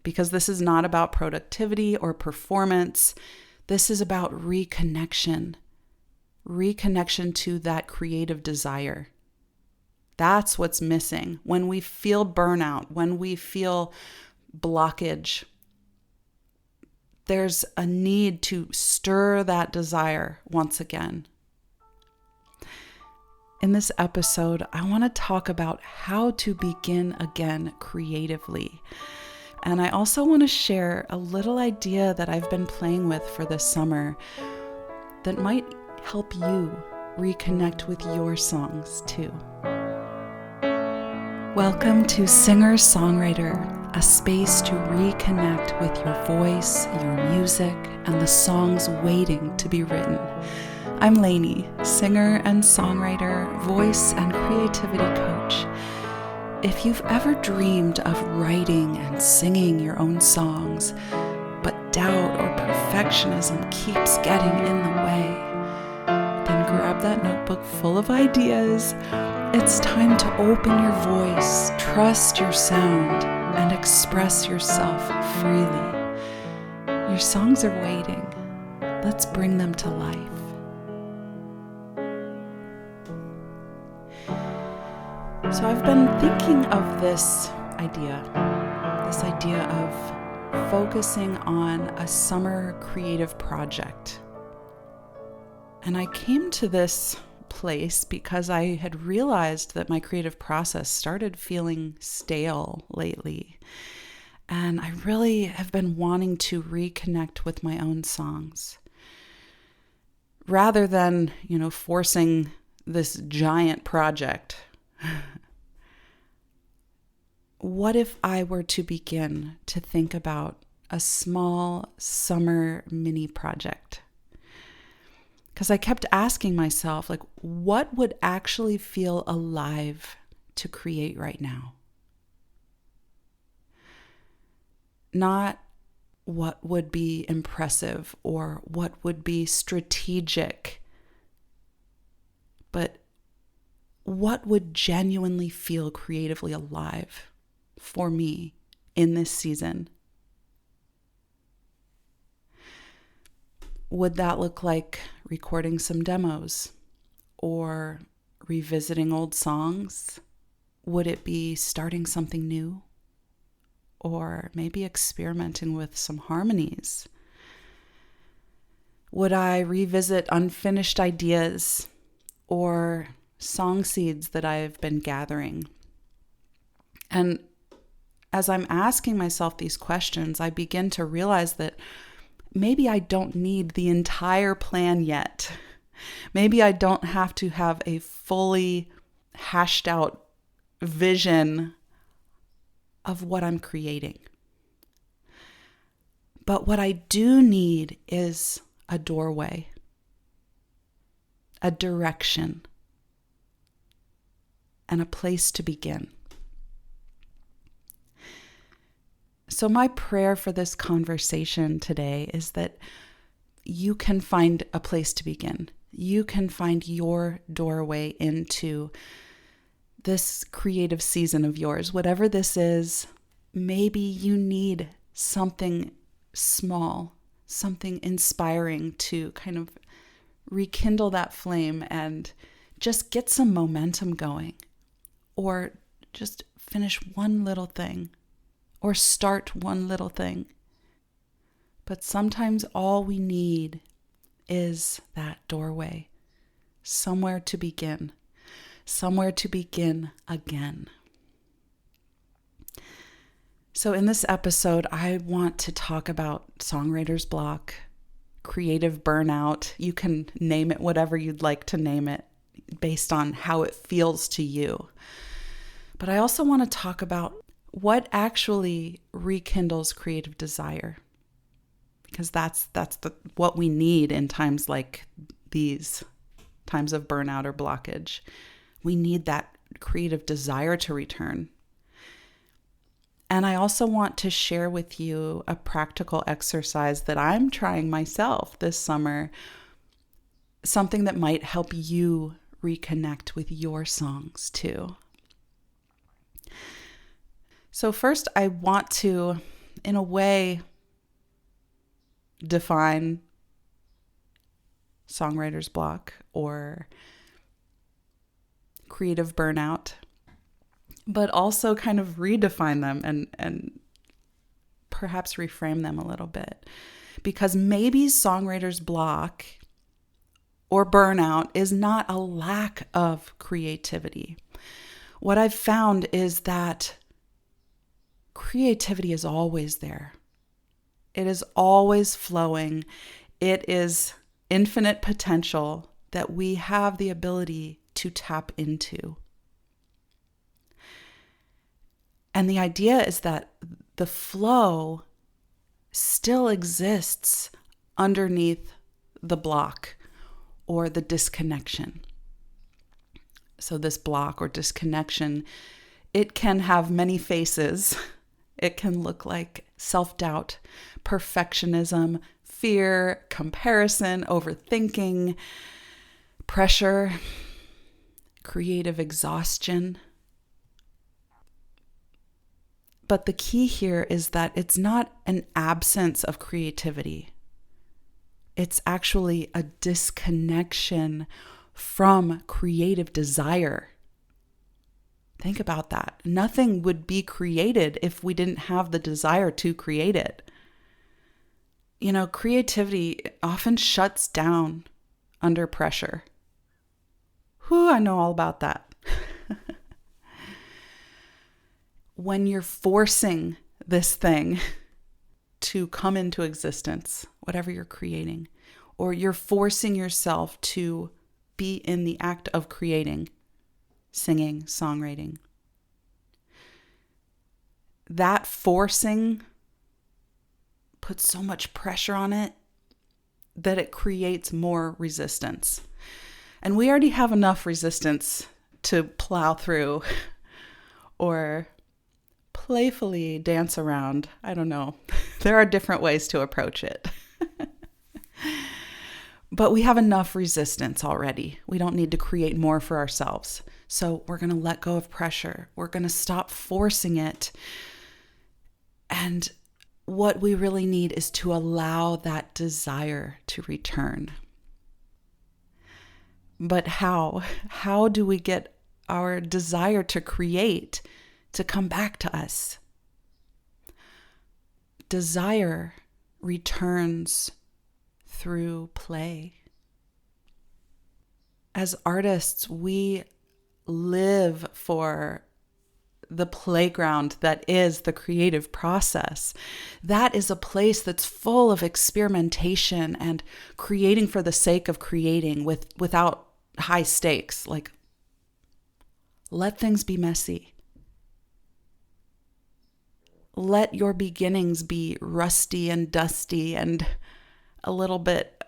because this is not about productivity or performance. This is about reconnection to that creative desire. That's what's missing. When we feel burnout, when we feel blockage, there's a need to stir that desire once again. In this episode, I want to talk about how to begin again creatively. And I also want to share a little idea that I've been playing with for this summer that might help you reconnect with your songs too. Welcome to Singer-Songwriter, a space to reconnect with your voice, your music, and the songs waiting to be written. I'm Lainey, singer and songwriter, voice and creativity coach. If you've ever dreamed of writing and singing your own songs, but doubt or perfectionism keeps getting in the way, then grab that notebook full of ideas. It's time to open your voice, trust your sound, and express yourself freely. Your songs are waiting. Let's bring them to life. So I've been thinking of this idea of focusing on a summer creative project. And I came to this place because I had realized that my creative process started feeling stale lately. And I really have been wanting to reconnect with my own songs. Rather than, forcing this giant project. What if I were to begin to think about a small summer mini project? Because I kept asking myself, what would actually feel alive to create right now? Not what would be impressive or what would be strategic, but what would genuinely feel creatively alive for me in this season? Would that look like recording some demos or revisiting old songs? Would it be starting something new? Or maybe experimenting with some harmonies? Would I revisit unfinished ideas or song seeds that I've been gathering? And as I'm asking myself these questions, I begin to realize that maybe I don't need the entire plan yet. Maybe I don't have to have a fully hashed out vision of what I'm creating. But what I do need is a doorway, a direction, and a place to begin. So my prayer for this conversation today is that you can find a place to begin. You can find your doorway into this creative season of yours. Whatever this is, maybe you need something small, something inspiring to kind of rekindle that flame and just get some momentum going, or just finish one little thing, or start one little thing. But sometimes all we need is that doorway, somewhere to begin again. So in this episode, I want to talk about songwriter's block, creative burnout. You can name it whatever you'd like to name it based on how it feels to you. But I also want to talk about what actually rekindles creative desire, because that's what we need in times like these, times of burnout or blockage. We need that creative desire to return. And I also want to share with you a practical exercise that I'm trying myself this summer, something that might help you reconnect with your songs too. So first, I want to in a way, define songwriter's block or creative burnout, but also kind of redefine them and perhaps reframe them a little bit. Because maybe songwriter's block or burnout is not a lack of creativity. What I've found is that creativity is always there. It is always flowing. It is infinite potential that we have the ability to tap into. And the idea is that the flow still exists underneath the block or the disconnection. So this block or disconnection, it can have many faces. It can look like self-doubt, perfectionism, fear, comparison, overthinking, pressure, creative exhaustion. But the key here is that it's not an absence of creativity. It's actually a disconnection from creative desire. Think about that. Nothing would be created if we didn't have the desire to create it. Creativity often shuts down under pressure. Whew, I know all about that. When you're forcing this thing to come into existence, whatever you're creating, or you're forcing yourself to be in the act of creating, singing, songwriting, that forcing puts so much pressure on it that it creates more resistance. And we already have enough resistance to plow through or playfully dance around. I don't know. There are different ways to approach it. But we have enough resistance already. We don't need to create more for ourselves. So we're going to let go of pressure. We're going to stop forcing it. And what we really need is to allow that desire to return. But how? How do we get our desire to create to come back to us? Desire returns through play. As artists, we live for the playground that is the creative process. That is a place that's full of experimentation and creating for the sake of creating without high stakes. Like, let things be messy. Let your beginnings be rusty and dusty and a little bit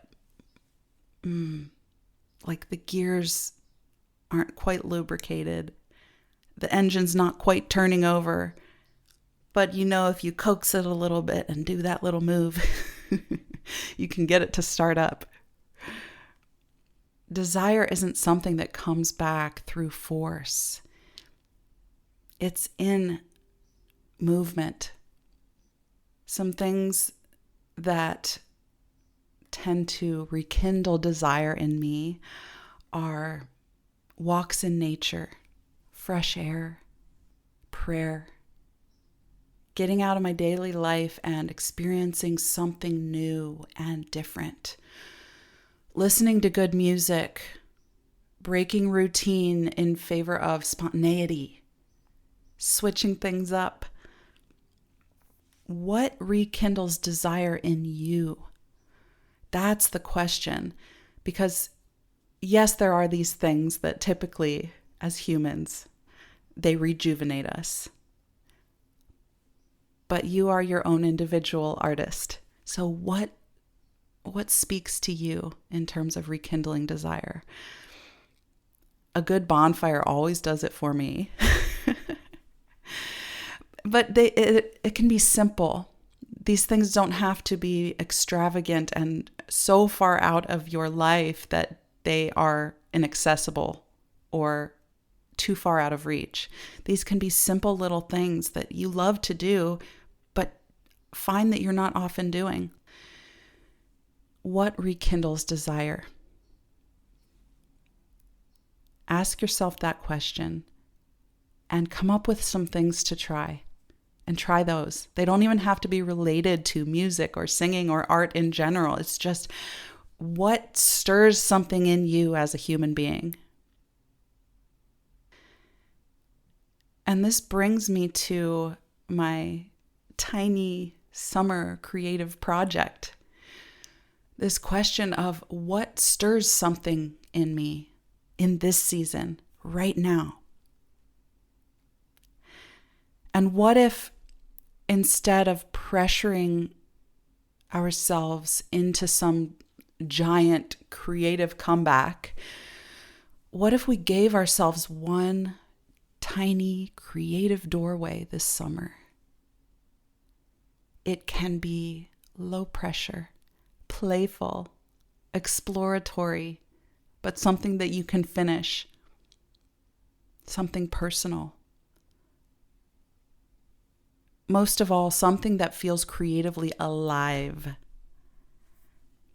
like the gears aren't quite lubricated. The engine's not quite turning over. But if you coax it a little bit and do that little move, you can get it to start up. Desire isn't something that comes back through force. It's in movement. Some things that tend to rekindle desire in me are walks in nature, fresh air, prayer, getting out of my daily life and experiencing something new and different, listening to good music, breaking routine in favor of spontaneity, switching things up. What rekindles desire in you? That's the question. Because yes, there are these things that typically, as humans, they rejuvenate us. But you are your own individual artist. So what speaks to you in terms of rekindling desire? A good bonfire always does it for me. But it can be simple. These things don't have to be extravagant and so far out of your life that they are inaccessible or too far out of reach. These can be simple little things that you love to do, but find that you're not often doing. What rekindles desire? Ask yourself that question and come up with some things to try. And try those. They don't even have to be related to music or singing or art in general. It's just what stirs something in you as a human being. And this brings me to my tiny summer creative project. This question of what stirs something in me in this season, right now. And what if instead of pressuring ourselves into some giant creative comeback, what if we gave ourselves one tiny creative doorway this summer? It can be low pressure, playful, exploratory, but something that you can finish, something personal. Most of all, something that feels creatively alive.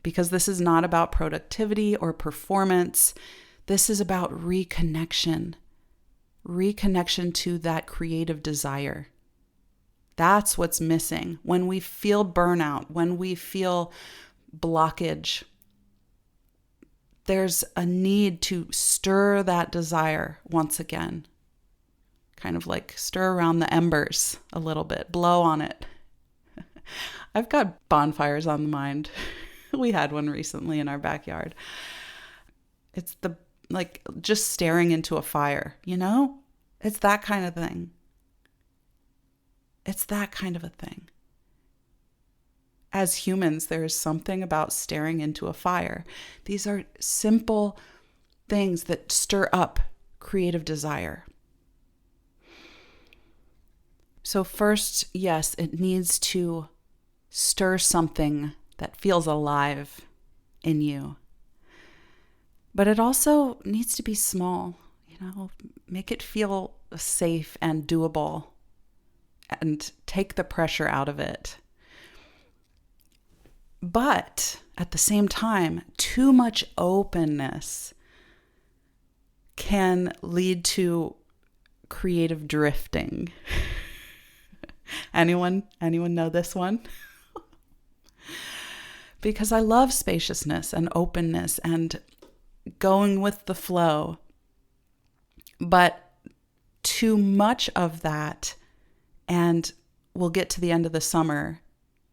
Because this is not about productivity or performance. This is about reconnection. Reconnection to that creative desire. That's what's missing. When we feel burnout, when we feel blockage, there's a need to stir that desire once again. Kind of like stir around the embers a little bit, blow on it. I've got bonfires on the mind. We had one recently in our backyard. It's just staring into a fire, you know? It's that kind of thing. It's that kind of a thing. As humans, there is something about staring into a fire. These are simple things that stir up creative desire. So first, yes, it needs to stir something that feels alive in you. But it also needs to be small, make it feel safe and doable and take the pressure out of it. But at the same time, too much openness can lead to creative drifting. Anyone know this one? Because I love spaciousness and openness and going with the flow. But too much of that, and we'll get to the end of the summer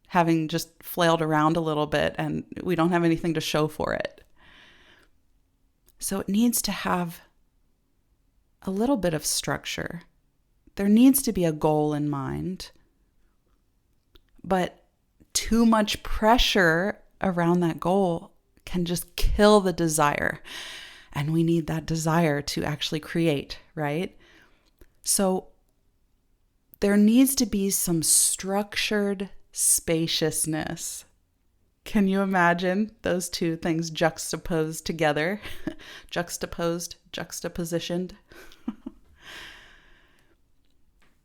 having just flailed around a little bit and we don't have anything to show for it. So it needs to have a little bit of structure. There needs to be a goal in mind, but too much pressure around that goal can just kill the desire. And we need that desire to actually create, right? So there needs to be some structured spaciousness. Can you imagine those two things juxtaposed together? Juxtapositioned.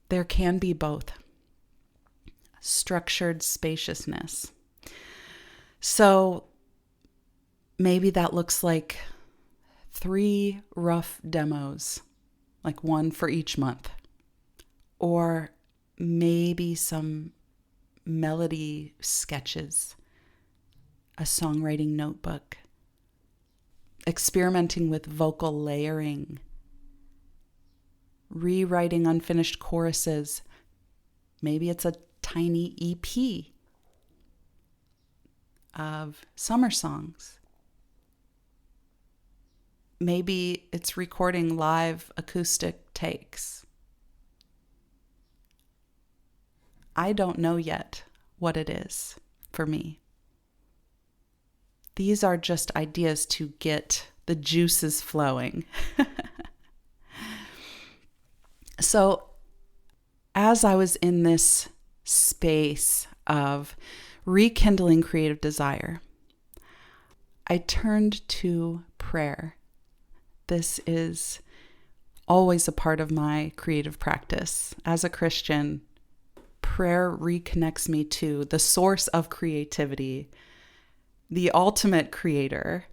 There can be both. Structured spaciousness. So maybe that looks like 3 rough demos, like one for each month. Or maybe some melody sketches, a songwriting notebook, experimenting with vocal layering, rewriting unfinished choruses. Maybe it's a tiny EP of summer songs. Maybe it's recording live acoustic takes. I don't know yet what it is for me. These are just ideas to get the juices flowing. So, as I was in this space of rekindling creative desire, I turned to prayer. This is always a part of my creative practice. As a Christian, prayer reconnects me to the source of creativity, the ultimate creator.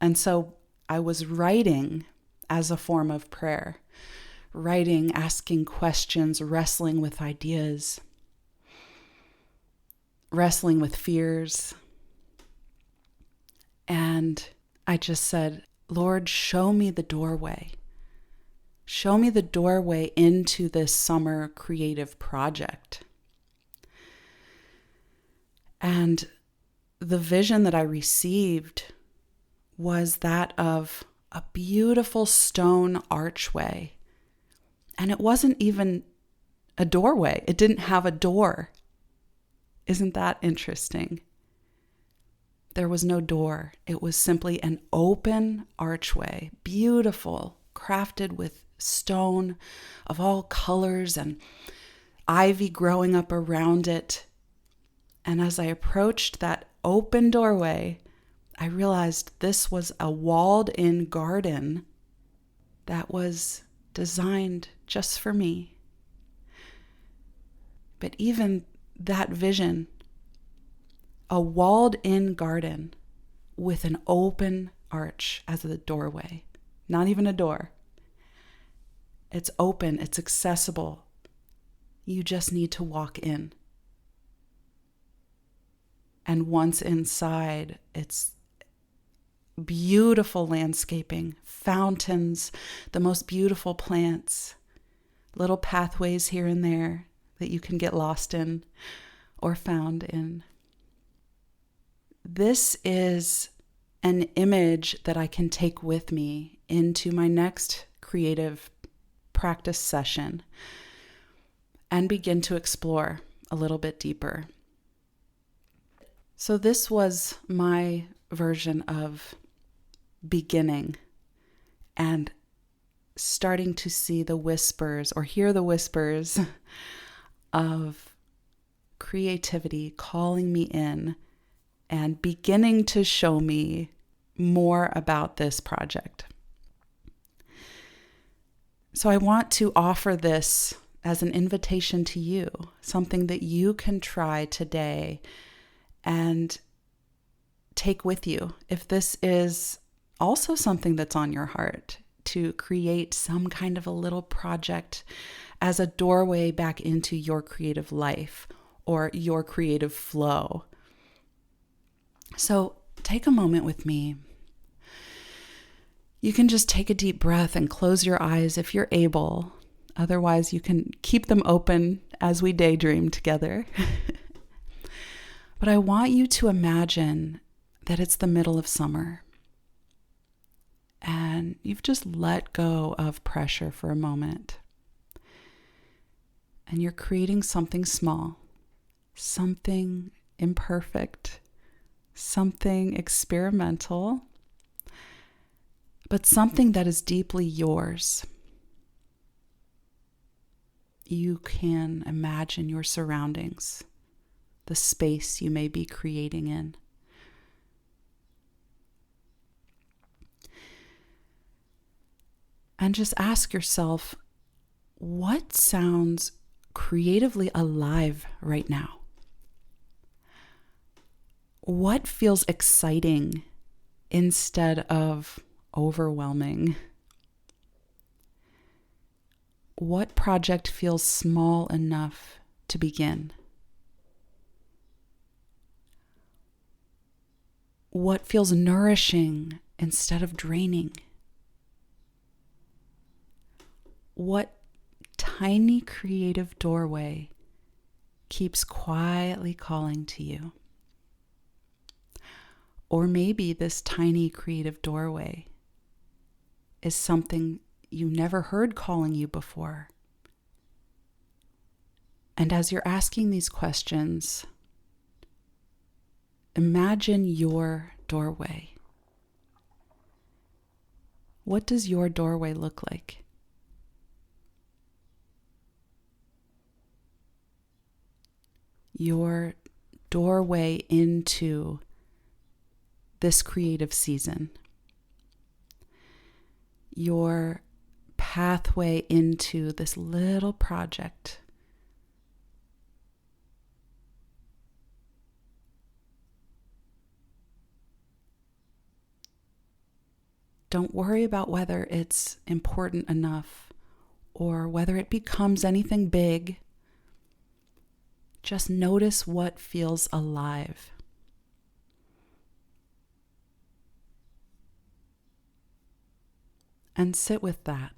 And so I was writing as a form of prayer, writing, asking questions, wrestling with ideas, wrestling with fears. And I just said, Lord, show me the doorway. Show me the doorway into this summer creative project. And the vision that I received was that of a beautiful stone archway. And it wasn't even a doorway. It didn't have a door. Isn't that interesting? There was no door. It was simply an open archway, beautiful, crafted with stone of all colors and ivy growing up around it. And as I approached that open doorway, I realized this was a walled-in garden that was designed just for me. But even that vision, a walled-in garden with an open arch as the doorway, not even a door. It's open, it's accessible. You just need to walk in. And once inside, it's beautiful landscaping, fountains, the most beautiful plants, little pathways here and there that you can get lost in or found in. This is an image that I can take with me into my next creative practice session and begin to explore a little bit deeper. So this was my version of beginning and starting to see the whispers or hear the whispers of creativity calling me in and beginning to show me more about this project. So I want to offer this as an invitation to you, something that you can try today and take with you. If this is also something that's on your heart, to create some kind of a little project as a doorway back into your creative life or your creative flow. So take a moment with me. You can just take a deep breath and close your eyes if you're able. Otherwise, you can keep them open as we daydream together. But I want you to imagine that it's the middle of summer and you've just let go of pressure for a moment. And you're creating something small, something imperfect, something experimental, but something that is deeply yours. You can imagine your surroundings, the space you may be creating in. And just ask yourself, what sounds creatively alive right now? What feels exciting instead of overwhelming? What project feels small enough to begin? What feels nourishing instead of draining? What tiny creative doorway keeps quietly calling to you? Or maybe this tiny creative doorway is something you never heard calling you before. And as you're asking these questions, imagine your doorway. What does your doorway look like? Your doorway into this creative season. Your pathway into this little project Don't worry about whether it's important enough or whether it becomes anything big. Just notice what feels alive. And sit with that.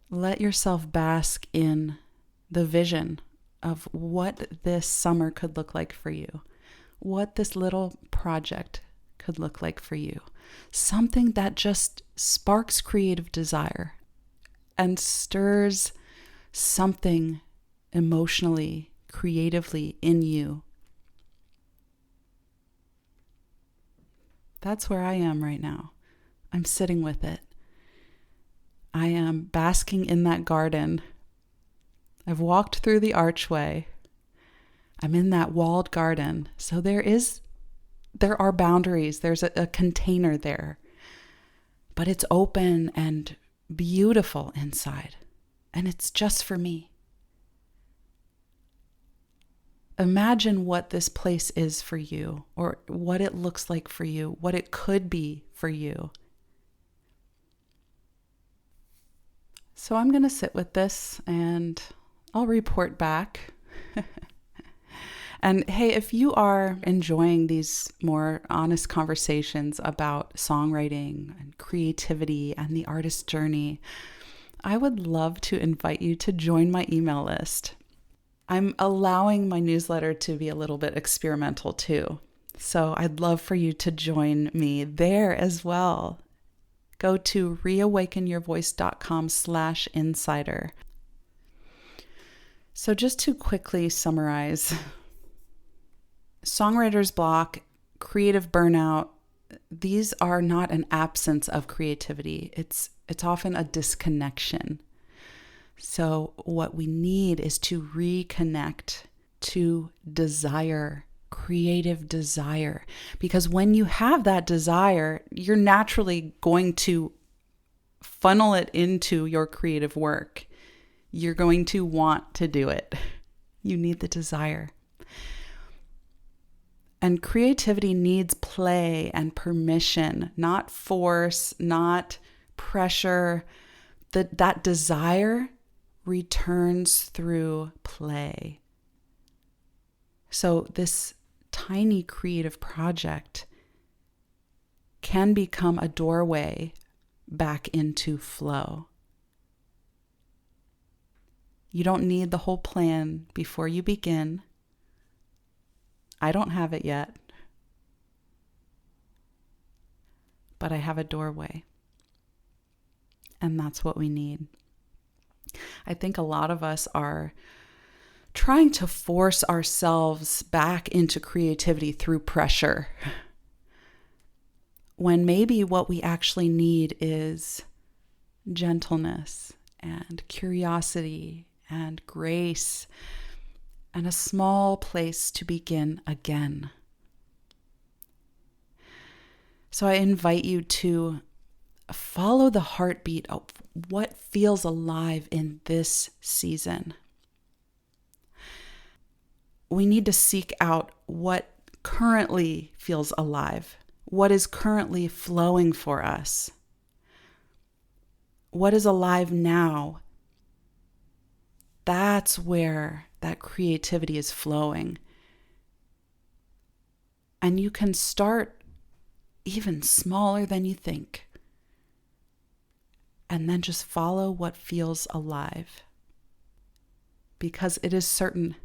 Let yourself bask in the vision of what this summer could look like for you, what this little project could look like for you. Something that just sparks creative desire and stirs something emotionally, creatively in you. That's where I am right now. I'm sitting with it. I am basking in that garden. I've walked through the archway. I'm in that walled garden. So there are boundaries. There's a container there. But it's open and beautiful inside. And it's just for me. Imagine what this place is for you, or what it looks like for you, what it could be for you. So I'm going to sit with this and I'll report back. And hey, if you are enjoying these more honest conversations about songwriting and creativity and the artist's journey, I would love to invite you to join my email list. I'm allowing my newsletter to be a little bit experimental too. So I'd love for you to join me there as well. Go to reawakenyourvoice.com/insider. So just to quickly summarize, songwriter's block, creative burnout, these are not an absence of creativity. It's often a disconnection. So what we need is to reconnect to desire, creative desire. Because when you have that desire, you're naturally going to funnel it into your creative work. You're going to want to do it. You need the desire. And creativity needs play and permission, not force, not pressure. That desire returns through play. So this tiny creative project can become a doorway back into flow. You don't need the whole plan before you begin. I don't have it yet, but I have a doorway, and that's what we need. I think a lot of us are trying to force ourselves back into creativity through pressure, when maybe what we actually need is gentleness and curiosity and grace and a small place to begin again. So I invite you to follow the heartbeat of what feels alive in this season. We need to seek out what currently feels alive, what is currently flowing for us, what is alive now. That's where that creativity is flowing. And you can start even smaller than you think. And then just follow what feels alive. Because it is certain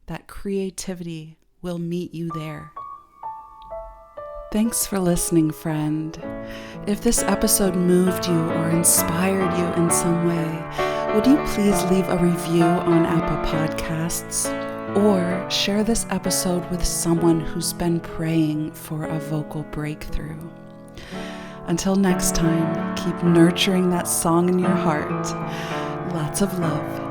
that creativity will meet you there. Thanks for listening, friend. If this episode moved you or inspired you in some way, would you please leave a review on Apple Podcasts or share this episode with someone who's been praying for a vocal breakthrough? Until next time, keep nurturing that song in your heart. Lots of love.